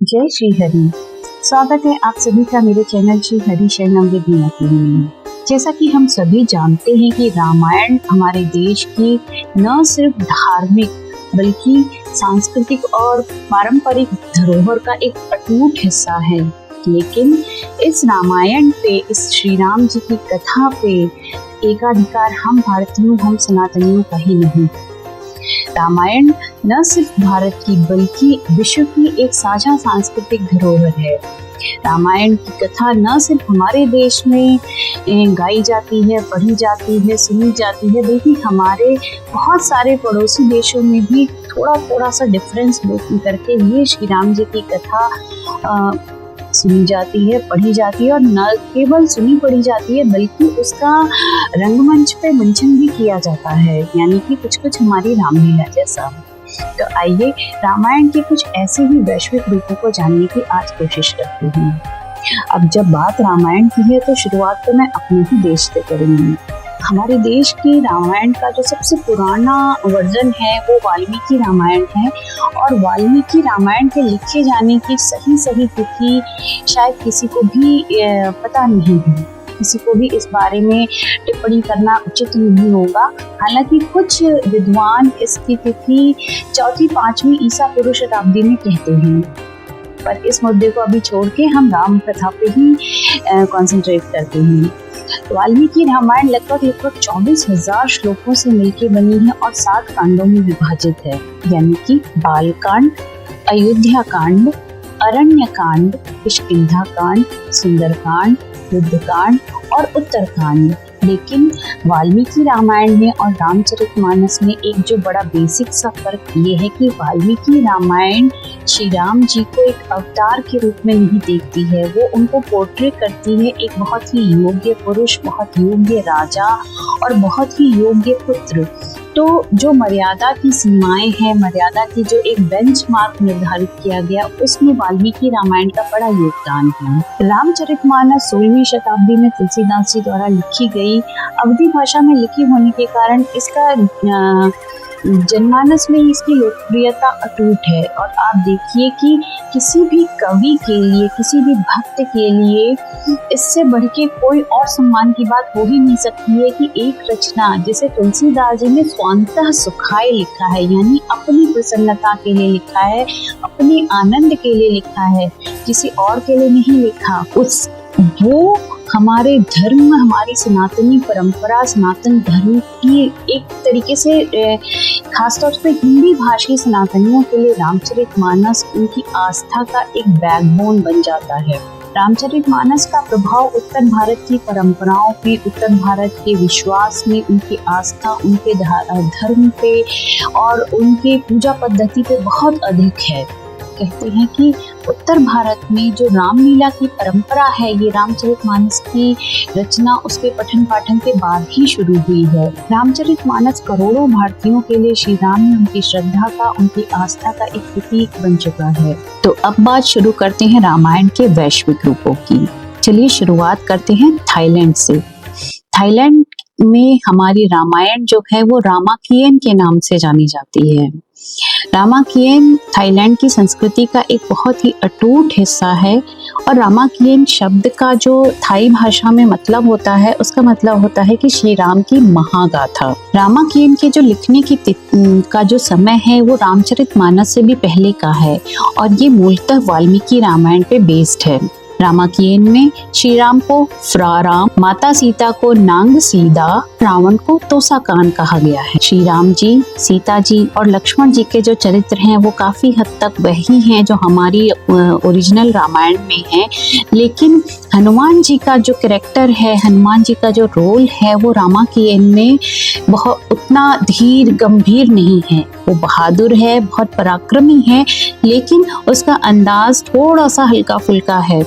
जय श्री हरि। स्वागत है आप सभी का मेरे चैनल श्री हरि शरणम विद मीनाक्षी में। जैसा कि हम सभी जानते हैं कि रामायण हमारे देश की न सिर्फ धार्मिक बल्कि सांस्कृतिक और पारंपरिक धरोहर का एक अटूट हिस्सा है। लेकिन इस रामायण पे, इस श्री राम जी की कथा पे एकाधिकार हम भारतीयों, हम सनातनियों का ही नहीं। रामायण न सिर्फ भारत की बल्कि विश्व की एक साझा सांस्कृतिक धरोहर है। रामायण की कथा न सिर्फ हमारे देश में गाई जाती है, पढ़ी जाती है, सुनी जाती है, बल्कि हमारे बहुत सारे पड़ोसी देशों में भी थोड़ा थोड़ा सा डिफरेंस करके ये श्री राम जी की कथा सुनी जाती है, पढ़ी जाती है और न केवल सुनी पढ़ी जाती है बल्कि उसका रंगमंच पे मंचन भी किया जाता है, यानी कि कुछ कुछ हमारी रामलीला जैसा। तो आइए रामायण के कुछ ऐसे ही वैश्विक रूपों को जानने की आज कोशिश करते हैं। अब जब बात रामायण की है तो शुरुआत तो मैं अपने ही देश से करूंगी। हमारे देश की रामायण का जो सबसे पुराना वर्जन है वो वाल्मीकि रामायण है और वाल्मीकि रामायण के लिखे जाने की सही तिथि शायद किसी को भी पता नहीं है। किसी को भी इस बारे में टिप्पणी करना उचित नहीं होगा। हालांकि कुछ विद्वान इसकी तिथि 4वीं-5वीं ईसा पूर्व शताब्दी में कहते हैं, पर इस मुद्दे को अभी छोड़ के हम राम कथा पे ही कंसंट्रेट करते हैं। वाल्मीकि रामायण लगभग 24,000 श्लोकों से मिलकर बनी है और 7 कांडों में विभाजित है, यानी कि बालकांड, अयोध्या कांड, अरण्य कांड, किष्किंधा कांड, सुंदरकांड, युद्धकांड और उत्तरकांड। लेकिन वाल्मीकि रामायण में और रामचरितमानस में एक जो बड़ा बेसिक सा फर्क ये है कि वाल्मीकि रामायण श्री राम जी को एक अवतार के रूप में नहीं देखती है, वो उनको पोर्ट्रे करती है एक बहुत ही योग्य पुरुष, बहुत योग्य राजा और बहुत ही योग्य पुत्र। तो जो मर्यादा की सीमाएं हैं, मर्यादा की जो एक बेंचमार्क निर्धारित किया गया, उसमें वाल्मीकि रामायण का बड़ा योगदान है। रामचरितमानस 16वीं शताब्दी में तुलसीदास जी द्वारा लिखी गई अवधी भाषा में लिखी होने के कारण इसका जनमानस में इसकी लोकप्रियता अटूट है। और आप देखिए कि किसी भी कवि के लिए, किसी भी भक्त के लिए इससे बढ़ के कोई और सम्मान की बात हो ही नहीं सकती है कि एक रचना जिसे तुलसीदास जी ने स्वांतः सुखाय लिखा है, यानी अपनी प्रसन्नता के लिए लिखा है, अपने आनंद के लिए लिखा है, किसी और के लिए नहीं लिखा, वो हमारे धर्म, हमारी सनातनी परंपरा, सनातन धर्म की एक तरीके से खासतौर पे हिंदी भाषी सनातनियों के लिए रामचरितमानस उनकी आस्था का एक बैकबोन बन जाता है। रामचरितमानस का प्रभाव उत्तर भारत की परंपराओं पे, उत्तर भारत के विश्वास में, उनकी आस्था, उनके धर्म पे और उनके पूजा पद्धति पे बहुत अधिक है। कहते हैं कि उत्तर भारत में जो रामलीला की परंपरा है, ये रामचरितमानस की रचना उसके पठन पाठन के बाद ही शुरू हुई है। रामचरितमानस करोड़ों भारतीयों के लिए श्री राम में उनकी श्रद्धा का, उनकी आस्था का एक प्रतीक बन चुका है। तो अब बात शुरू करते हैं रामायण के वैश्विक रूपों की। चलिए शुरुआत करते हैं थाईलैंड से। थाईलैंड में हमारी रामायण जो है वो रामाकियन के नाम से जानी जाती है। रामाकियन थाईलैंड की संस्कृति का एक बहुत ही अटूट हिस्सा है और रामाकियन शब्द का जो थाई भाषा में मतलब होता है, उसका मतलब होता है कि श्री राम की महागाथा। रामाकियन के जो लिखने की का जो समय है वो रामचरितमानस से भी पहले का है और ये मूलतः वाल्मीकि रामायण पे बेस्ड है। रामाकियन में श्री राम को फ्राराम, माता सीता को नांग सीधा, रावण को तोसाकान कहा गया है। श्री राम जी, सीता जी और लक्ष्मण जी के जो चरित्र हैं वो काफी हद तक वही हैं जो हमारी ओरिजिनल रामायण में है, लेकिन हनुमान जी का जो कैरेक्टर है, हनुमान जी का जो रोल है वो रामाकियन में बहुत उतना धीर गंभीर नहीं है। वो बहादुर है, बहुत पराक्रमी है, लेकिन उसका अंदाज थोड़ा सा हल्का फुल्का है,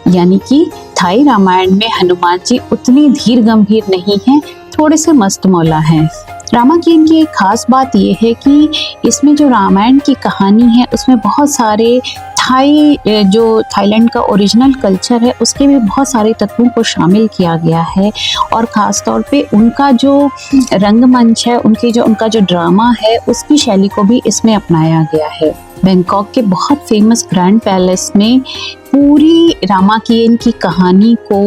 यानी कि थाई रामायण में हनुमान जी उतनी धीर गंभीर नहीं है, थोड़े से मस्त मौला हैं। रामाकियन की एक खास बात यह है कि इसमें जो रामायण की कहानी है उसमें बहुत सारे जो थाईलैंड का ओरिजिनल कल्चर है उसके भी बहुत सारे तत्वों को शामिल किया गया है और खास तौर पे उनका जो रंगमंच है, उनका जो ड्रामा है, उसकी शैली को भी इसमें अपनाया गया है। बैंकॉक के बहुत फेमस ग्रैंड पैलेस में पूरी रामाकियन की कहानी को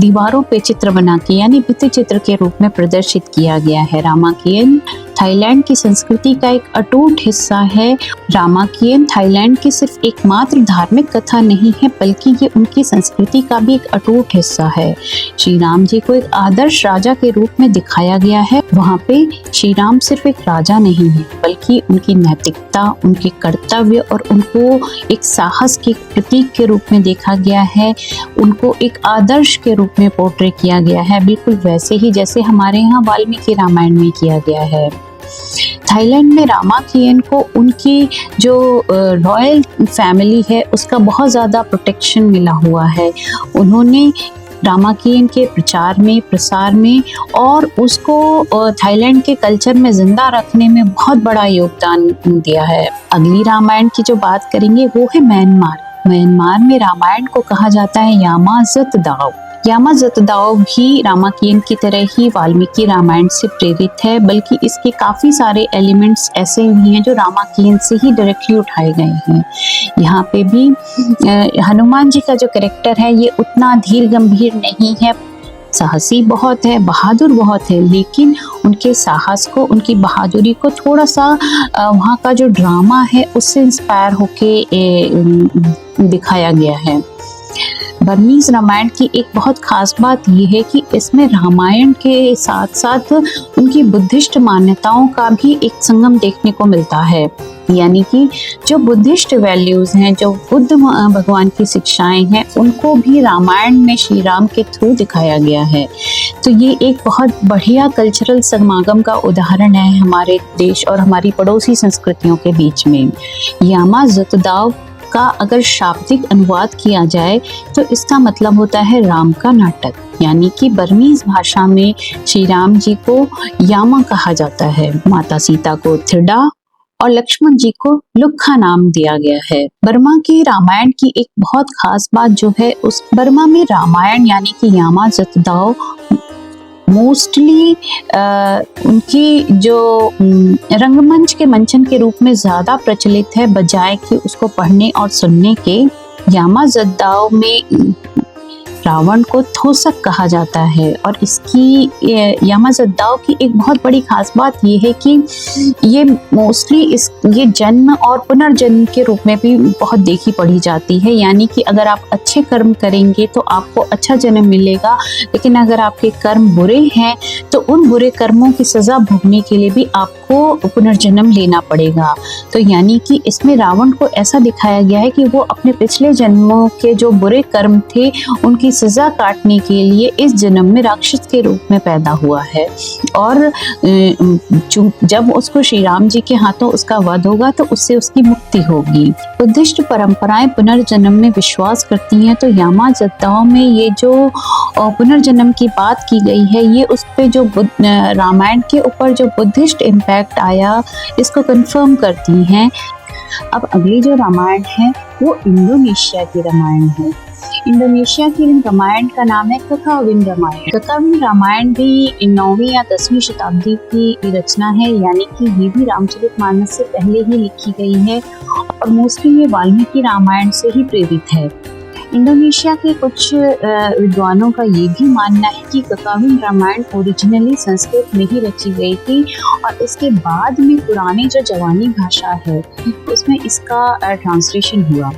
दीवारों पे चित्र बना के यानी भित्ति चित्र के रूप में प्रदर्शित किया गया है। रामाकियन थाईलैंड की संस्कृति का एक अटूट हिस्सा है। रामाकियन थाईलैंड की सिर्फ एकमात्र धार्मिक कथा नहीं है, बल्कि ये उनकी संस्कृति का भी एक अटूट हिस्सा है। श्री राम जी को एक आदर्श राजा के रूप में दिखाया गया है। वहाँ पे श्री राम सिर्फ एक राजा नहीं है, बल्कि उनकी नैतिकता, उनके कर्तव्य और उनको एक साहस के प्रतीक के रूप में देखा गया है। उनको एक आदर्श के रूप में पोर्ट्रे किया गया है, बिल्कुल वैसे ही जैसे हमारे यहाँ वाल्मीकि रामायण में किया गया है। थाईलैंड में रामाकियन को उनकी जो रॉयल फैमिली है उसका बहुत ज़्यादा प्रोटेक्शन मिला हुआ है। उन्होंने रामाकियन के प्रचार में, प्रसार में और उसको थाईलैंड के कल्चर में जिंदा रखने में बहुत बड़ा योगदान दिया है। अगली रामायण की जो बात करेंगे वो है म्यांमार। म्यांमार में रामायण को कहा जाता है यामा ज़त दाव। यामा ज़त दाव भी रामाकियन की तरह ही वाल्मीकि रामायण से प्रेरित है, बल्कि इसके काफ़ी सारे एलिमेंट्स ऐसे भी हैं जो रामाकियन से ही डायरेक्टली उठाए गए हैं। यहाँ पे भी हनुमान जी का जो कैरेक्टर है ये उतना धीर गंभीर नहीं है, साहसी बहुत है, बहादुर बहुत है, लेकिन उनके साहस को, उनकी बहादुरी को थोड़ा सा वहाँ का जो ड्रामा है उससे इंस्पायर होके दिखाया गया है। बर्मीज रामायण की एक बहुत खास बात यह है कि इसमें रामायण के साथ साथ उनकी बुद्धिस्ट मान्यताओं का भी एक संगम देखने को मिलता है। यानी कि जो बुद्धिस्ट वैल्यूज हैं, जो बुद्ध भगवान की शिक्षाएं हैं, उनको भी रामायण में श्री राम के थ्रू दिखाया गया है। तो ये एक बहुत बढ़िया कल्चरल समागम का उदाहरण है हमारे देश और हमारी पड़ोसी संस्कृतियों के बीच में। यामा ज़त दाव का अगर शाब्दिक अनुवाद किया जाए तो इसका मतलब होता है राम का नाटक। यानी कि बर्मीज भाषा में श्री राम जी को यामा कहा जाता है। माता सीता को थिरडा और लक्ष्मण जी को लुक्खा नाम दिया गया है। बर्मा की रामायण की एक बहुत खास बात जो है, उस बर्मा में रामायण यानी कि यामा ज़त दाव मोस्टली उनकी जो रंगमंच के मंचन के रूप में ज्यादा प्रचलित है, बजाय कि उसको पढ़ने और सुनने के। यामा ज़त दाव में रावण को थोसक कहा जाता है और इसकी यामा ज़त दाव की एक बहुत बड़ी खास बात ये है कि ये मोस्टली ये जन्म और पुनर्जन्म के रूप में भी बहुत देखी पढ़ी जाती है। यानी कि अगर आप अच्छे कर्म करेंगे तो आपको अच्छा जन्म मिलेगा, लेकिन अगर आपके कर्म बुरे हैं तो उन बुरे कर्मों की सजा भोगने के लिए भी आपको पुनर्जन्म लेना पड़ेगा। तो यानी कि इसमें रावण को ऐसा दिखाया गया है कि वो अपने पिछले जन्मों के जो बुरे कर्म थे उनकी सजा काटने के लिए इस जन्म में राक्षस के रूप में पैदा हुआ है और जब उसको श्री राम जी के हाथों उसका वध होगा तो उससे उसकी मुक्ति होगी। बुद्धिस्ट परंपराएं पुनर्जन्म में विश्वास करती हैं, तो यामा ज़त दाव में ये जो पुनर्जन्म की बात की गई है ये उस पे जो रामायण के ऊपर जो बुद्धिस्ट इम्पैक्ट आया इसको कंफर्म करती हैं। अब अगली जो रामायण है वो इंडोनेशिया की रामायण है। इंडोनेशिया की रामायण का नाम है ककाविन रामायण। ककाविन रामायण भी 9वीं या 10वीं शताब्दी की रचना है, यानी कि ये भी रामचरितमानस से पहले ही लिखी गई है और मोस्टली ये वाल्मीकि रामायण से ही प्रेरित है। इंडोनेशिया के कुछ विद्वानों का ये भी मानना है कि ककाविन रामायण ओरिजिनली संस्कृत में ही रची गई थी और इसके बाद में पुरानी जो जवानी भाषा है उसमें इसका ट्रांसलेशन हुआ।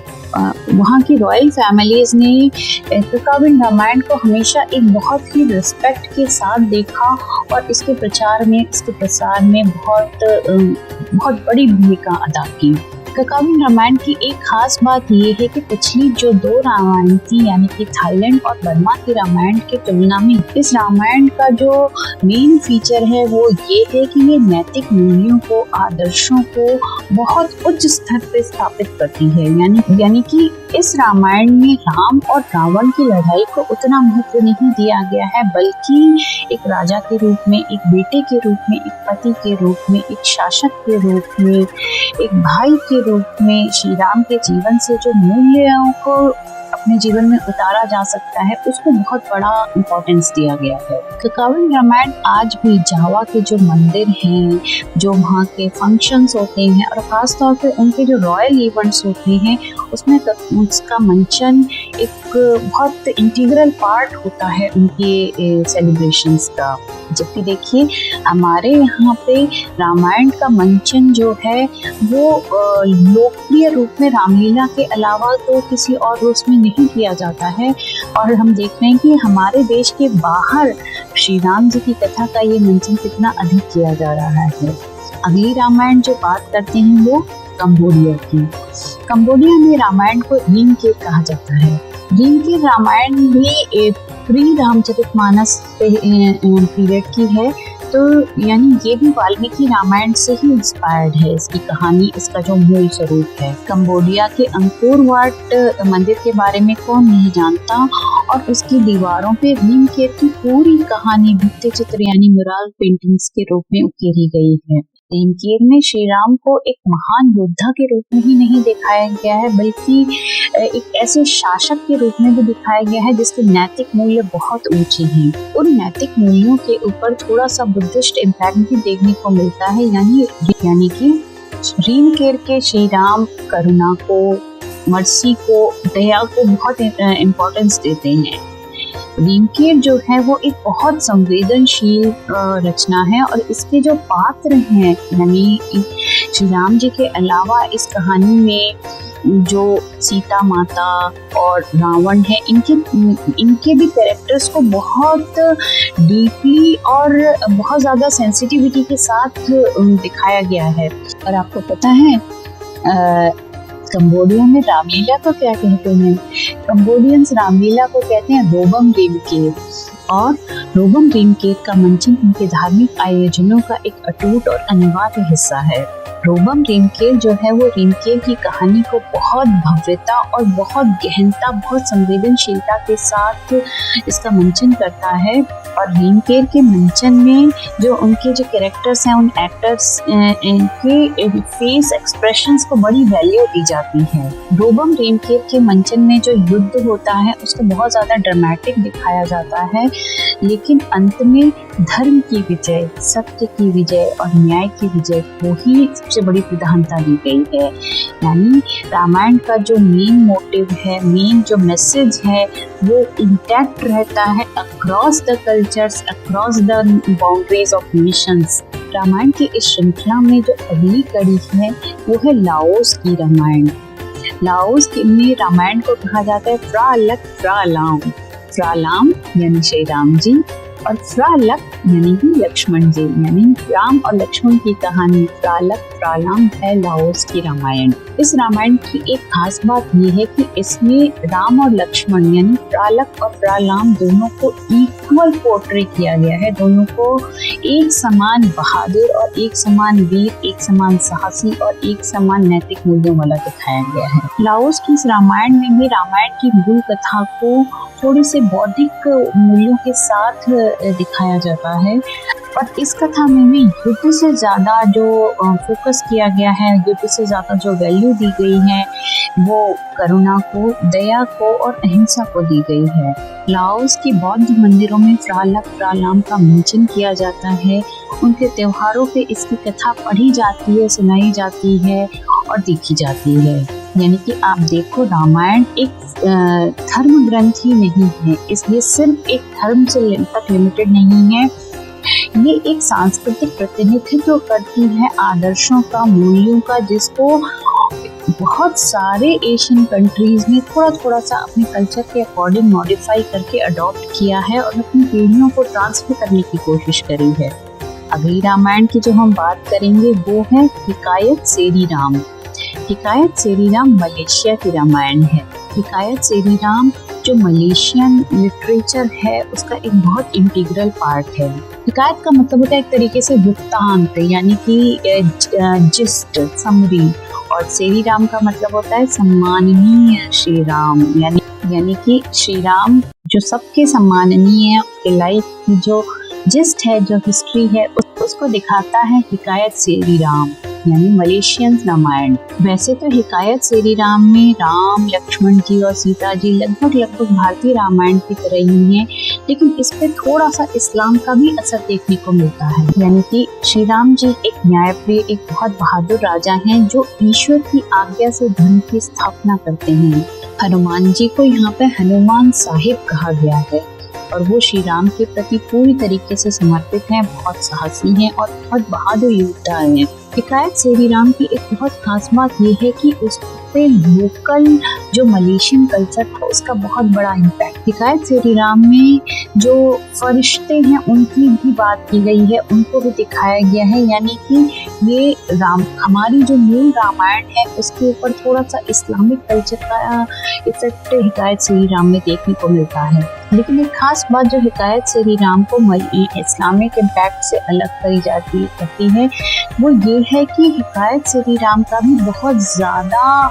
वहाँ की रॉयल फैमिलीज ने ककाविन रामायण को हमेशा एक बहुत ही रिस्पेक्ट के साथ देखा और इसके प्रचार में, इसके प्रसार में बहुत बड़ी भूमिका अदा की। ककाविन रामायण की एक खास बात ये है कि पिछली जो 2 रामायण थी यानी कि थाईलैंड और बर्मा की रामायण की तुलना में इस रामायण का जो मेन फीचर है वो ये है कि ये नैतिक मूल्यों को, आदर्शों को बहुत उच्च स्तर पे स्थापित करती है। यानी कि इस रामायण में राम और रावण की लड़ाई को उतना महत्व नहीं दिया गया है, बल्कि एक राजा के रूप में, एक बेटे के रूप में, एक पति के रूप में, एक शासक के रूप में, एक भाई के रूप में श्री राम के जीवन से जो मूल्यों को अपने जीवन में उतारा जा सकता है, उसको बहुत बड़ा इम्पोर्टेंस दिया गया है। ककावन रामायण आज भी जावा के जो मंदिर हैं, जो वहाँ के फंक्शंस होते हैं और खास तौर पे उनके जो रॉयल इवेंट्स होते हैं, उसमें उसका मंचन एक बहुत इंटीग्रल पार्ट होता है उनके सेलिब्रेशंस का। जबकि देखिए हमारे यहाँ पे रामायण का मंचन जो है वो लोकप्रिय रूप में रामलीला के अलावा तो किसी और रूप में नहीं किया जाता है, और हम देख रहे हैं कि हमारे देश के बाहर श्री राम जी की कथा का ये मंचन कितना अधिक किया जा रहा है। अगली रामायण जो बात करते हैं वो कंबोडिया की। कंबोडिया में रामायण को रीमकेर कहा जाता है। रीमकेर रामायण भी प्री रामचरितमानस पीरियड की है, तो यानी ये भी वाल्मीकि रामायण से ही इंस्पायर्ड है इसकी कहानी, इसका जो मूल स्वरूप है। कंबोडिया के अंकोर वाट मंदिर के बारे में कौन नहीं जानता, और उसकी दीवारों पे रीमकेर की पूरी कहानी भित्ति चित्र यानी मुराल पेंटिंग्स के रूप में उकेरी गई है। रीमकेर में श्री राम को एक महान योद्धा के रूप में ही नहीं दिखाया गया है, बल्कि एक ऐसे शासक के रूप में भी दिखाया गया है जिसके नैतिक मूल्य बहुत ऊंचे हैं। उन नैतिक मूल्यों के ऊपर थोड़ा सा बुद्धिस्ट इम्पैक्ट भी देखने को मिलता है, यानी कि रीमकेर के श्री राम करुणा को, मर्सी को, दया को बहुत इम्पोर्टेंस देते हैं। रीमकेर जो है वो एक बहुत संवेदनशील रचना है, और इसके जो पात्र हैं यानी श्री राम जी के अलावा इस कहानी में जो सीता माता और रावण है, इनके भी कैरेक्टर्स को बहुत डीपली और बहुत ज़्यादा सेंसिटिविटी के साथ दिखाया गया है। और आपको पता है कंबोडिया में रामलीला को क्या कहते हैं? कंबोडियंस रामलीला को कहते हैं रोबम रीमकेर, और रोबम रीमकेर का मंचन उनके धार्मिक आयोजनों का एक अटूट और अनिवार्य हिस्सा है। रोबम रीमकेर जो है वो रीमकेर की कहानी को बहुत भव्यता और बहुत गहनता, बहुत संवेदनशीलता के साथ इसका मंचन करता है। और रीमकेर के मंचन में जो उनके जो कैरेक्टर्स हैं, उन एक्टर्स इनके फेस एक्सप्रेशंस को बड़ी वैल्यू दी जाती है। रोबम रीमकेर के मंचन में जो युद्ध होता है उसको बहुत ज़्यादा ड्रामेटिक दिखाया जाता है, लेकिन अंत में धर्म की विजय, सत्य की विजय और न्याय की विजय को ही सबसे बड़ी प्रधानता दी गई है। यानी रामायण का जो मेन मोटिव है, मेन जो मैसेज है, वो इंटैक्ट रहता है across the cultures, across the boundaries of nations. Ramayana की इस श्रृंखला में जो अगली कड़ी है वो है लाओस की रामायण। लाओस में रामायण को कहा जाता है फ्रा लक फ्रा लाम। फ्रा लाम यानी श्री राम जी, और फ्रालक यानी कि लक्ष्मण जी, यानी राम और लक्ष्मण की कहानी फ्रालक फ्रालाम है लाओस की रामायण। इस रामायण की एक खास बात यह है कि इसमें राम और लक्ष्मण यानी फ्रालक और फ्रालाम दोनों को इक्वल पोर्ट्रे किया गया है। दोनों को एक समान बहादुर और एक समान वीर, एक समान साहसी और एक समान नैतिक मूल्यों वाला दिखाया गया है। लाओस की इस रामायण में भी रामायण की मूल कथा को थोड़ी से बौद्धिक मूल्यों के साथ दिखाया जाता है, और इस कथा में भी युद्ध से ज़्यादा जो फोकस किया गया है, युद्ध से ज़्यादा जो वैल्यू दी गई है वो करुणा को, दया को और अहिंसा को दी गई है। लाओस के बौद्ध मंदिरों में फ्रालक फ्रालाम का मंचन किया जाता है। उनके त्योहारों पे इसकी कथा पढ़ी जाती है, सुनाई जाती है और देखी जाती है। यानी कि आप देखो, रामायण एक धर्म ग्रंथ ही नहीं है, इसलिए सिर्फ एक धर्म से तक लिमिटेड नहीं है। ये एक सांस्कृतिक प्रतिनिधित्व करती है आदर्शों का, मूल्यों का, जिसको बहुत सारे एशियन कंट्रीज ने थोड़ा थोड़ा सा अपने कल्चर के अकॉर्डिंग मॉडिफाई करके अडॉप्ट किया है और अपनी पीढ़ियों को ट्रांसफर करने की कोशिश करी है। अगली रामायण की जो हम बात करेंगे वो है हिकायत सेरी राम। हिकायत सेरी राम मलेशिया की रामायण है। हिकायत सेरी राम जो मलेशियन लिटरेचर है उसका एक बहुत इंटीग्रल पार्ट है। हिकायत का मतलब होता है एक तरीके से वृत्तांत, यानी कि जिस्ट, समरी, और सेरी राम का मतलब होता है सम्माननीय श्री राम, यानी कि श्री राम जो सबके सम्माननीय है, उसके लाइफ की जो जिस्ट है, जो हिस्ट्री है, उसको दिखाता है हिकायत सेरी राम। यानी मलेशियन रामायण। वैसे तो हिकायत श्री राम में राम, लक्ष्मण जी और सीता जी लगभग भारतीय रामायण की तरह ही हैं, लेकिन इस पे थोड़ा सा इस्लाम का भी असर देखने को मिलता है। यानी कि श्री राम जी एक न्यायप्रिय, एक बहुत बहादुर राजा हैं जो ईश्वर की आज्ञा से धर्म की स्थापना करते हैं। हनुमान जी को यहाँ पे हनुमान साहिब कहा गया है और वो श्री राम के प्रति पूरी तरीके से समर्पित हैं, बहुत साहसी हैं और बहुत बहादुर योद्धा हैं। हिकायत श्री राम की एक बहुत खास बात ये है कि उस पे लोकल जो मलेशियन कल्चर था उसका बहुत बड़ा इम्पैक्ट। हिकायत श्री राम में जो फरिश्ते हैं उनकी भी बात की गई है, उनको भी दिखाया गया है। यानी कि ये राम, हमारी जो मूल रामायण है उसके ऊपर थोड़ा सा इस्लामिक कल्चर का इफेक्ट हिकायत श्री राम में देखने को मिलता है। लेकिन एक खास बात जो हिकायत श्री राम को इस्लामिक इम्पैक्ट से अलग करी करती है वो ये है कि हिकायत श्री राम का भी बहुत ज़्यादा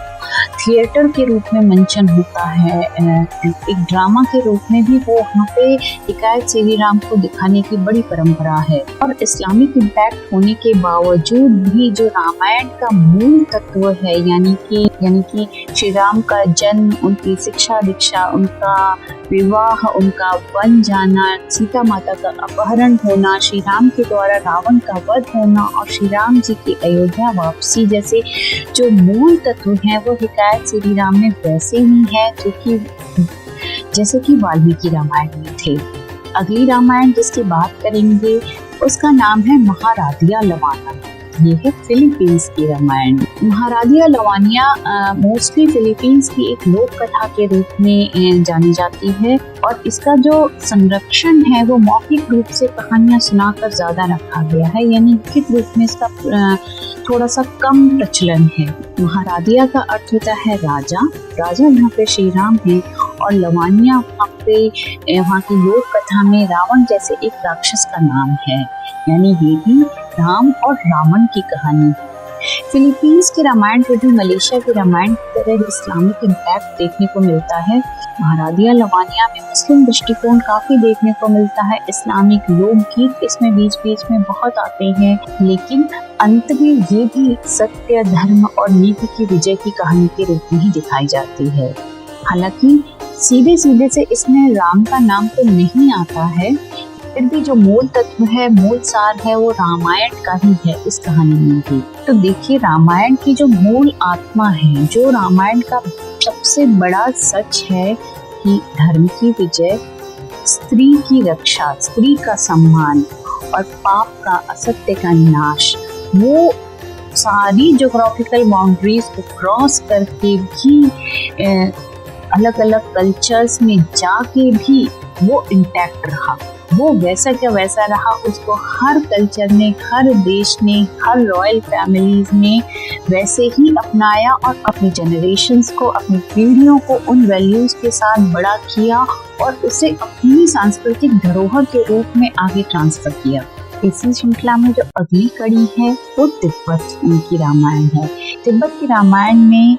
थिएटर के रूप में मंचन होता है, एक ड्रामा के रूप में भी वो वहाँ पे हिकायत श्री राम को दिखाने की बड़ी परंपरा है। और इस्लामिक इम्पैक्ट होने के बावजूद भी जो रामायण का मूल तत्व है, यानी कि श्री राम का जन्म, उनकी शिक्षा दीक्षा, उनका विवाह, उनका वन जाना, सीता माता का अपहरण होना, श्री राम के द्वारा रावण का वध होना और श्री राम जी की अयोध्या वापसी जैसे जो मूल तत्व हैं वो हिकायत श्री राम में वैसे ही है जैसे कि वाल्मीकि रामायण में थे। अगली रामायण जिसकी बात करेंगे उसका नाम है महारादिया लवाना। ये है फिलीपींस की रामायण। महारादिया लवानिया मोस्टली फिलीपींस की एक लोक कथा के रूप में जानी जाती है और इसका जो संरक्षण है वो मौखिक रूप से कहानियां सुनाकर ज्यादा रखा गया है, यानी लिखित रूप में इसका थोड़ा सा कम प्रचलन है। महारादिया का अर्थ होता है राजा। राजा यहाँ पे श्री राम है और लवानिया वहाँ की लोक कथा में रावण जैसे एक राक्षस का नाम है, यानी ये भी राम और रावण की कहानी है। फिलीपींस के रामायण में भी मलेशिया के रामायण की तरह इस्लामिक इम्पैक्ट देखने को मिलता है। महारादिया लवानिया में मुस्लिम दृष्टिकोण काफी देखने को मिलता है। इस्लामिक लोकगीत इसमें बीच बीच में बहुत आते हैं, लेकिन अंत में ये भी सत्य, धर्म और नीति की विजय की कहानी के रूप में ही दिखाई जाती है। हालांकि सीधे से इसमें राम का नाम तो नहीं आता है, फिर भी जो मूल तत्व है, मूल सार है वो रामायण का ही है इस कहानी में भी। तो देखिए रामायण की जो मूल आत्मा है, जो रामायण का सबसे बड़ा सच है कि धर्म की विजय, स्त्री की रक्षा, स्त्री का सम्मान और पाप का, असत्य का नाश, वो सारी ज्योग्राफिकल बाउंड्रीज को क्रॉस करके भी अलग अलग कल्चर्स में जाके भी वो इंटैक्ट रहा। वो वैसा क्या वैसा रहा, उसको हर कल्चर ने, हर देश ने, हर रॉयल फैमिलीज ने वैसे ही अपनाया और अपनी जनरेशन्स को, अपनी पीढ़ियों को उन वैल्यूज के साथ बड़ा किया और उसे अपनी सांस्कृतिक धरोहर के रूप में आगे ट्रांसफर किया। इसी श्रृंखला में जो अगली कड़ी है वो तिब्बत की रामायण है। तिब्बत की रामायण में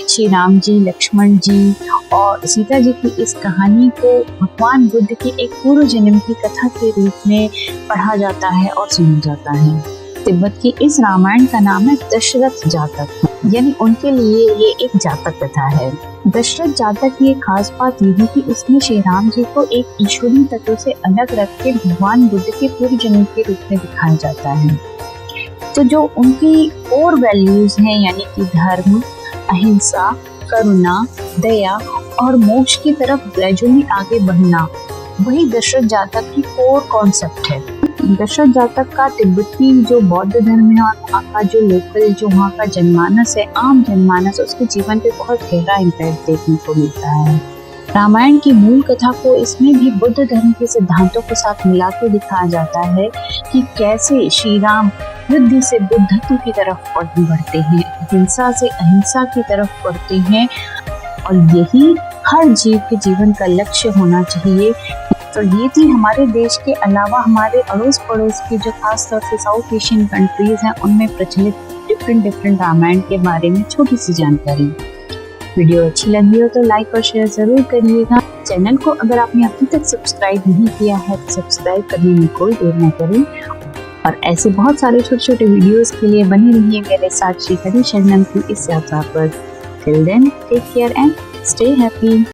श्री राम जी, लक्ष्मण जी और सीता जी की इस कहानी को भगवान बुद्ध की एक पूर्व जन्म की कथा के रूप में पढ़ा जाता है और सुना जाता है। तिब्बत की इस रामायण का नाम है दशरथ जातक, यानी उनके लिए ये एक जातक कथा है। दशरथ जातक की एक खास बात ये है कि इसमें श्री राम जी को एक ईश्वरीय तत्व से अलग रख के भगवान बुद्ध के पूर्व जन्म के रूप में दिखाया जाता है। तो जो उनकी कोर वैल्यूज हैं, यानी कि धर्म, अहिंसा, करुणा, दया और मोक्ष की तरफ ग्रेजुअली आगे बढ़ना, वही दशरथ जातक की कोर कॉन्सेप्ट है। दशरथ जातक का तिब्बती जो बौद्ध धर्म है और वहाँ का जो लोकल, जो वहाँ का जनमानस है, आम जनमानस, उसके जीवन पे बहुत गहरा इम्पैक्ट देखने को मिलता है। रामायण की मूल कथा को इसमें भी बुद्ध धर्म के सिद्धांतों के साथ मिलाकर दिखाया जाता है कि कैसे श्री राम युद्ध से बुद्धत्व की तरफ बढ़ते हैं, हिंसा से अहिंसा की तरफ बढ़ते हैं और यही हर जीव के जीवन का लक्ष्य होना चाहिए। तो ये थी हमारे देश के अलावा हमारे अड़ोस पड़ोस की जो खास तौर से साउथ एशियन कंट्रीज हैं उनमें प्रचलित डिफरेंट रामायण के बारे में छोटी सी जानकारी। वीडियो अच्छी लगी हो तो लाइक और शेयर जरूर करिएगा। चैनल को अगर आपने अभी तक सब्सक्राइब नहीं किया है तो सब्सक्राइब करने में कोई देर न करें और ऐसे बहुत सारे छोटे छोटे वीडियोस के लिए बने रहिए मेरे साथ श्री हरि शरणम की इस यात्रा पर। Till then take care and stay happy.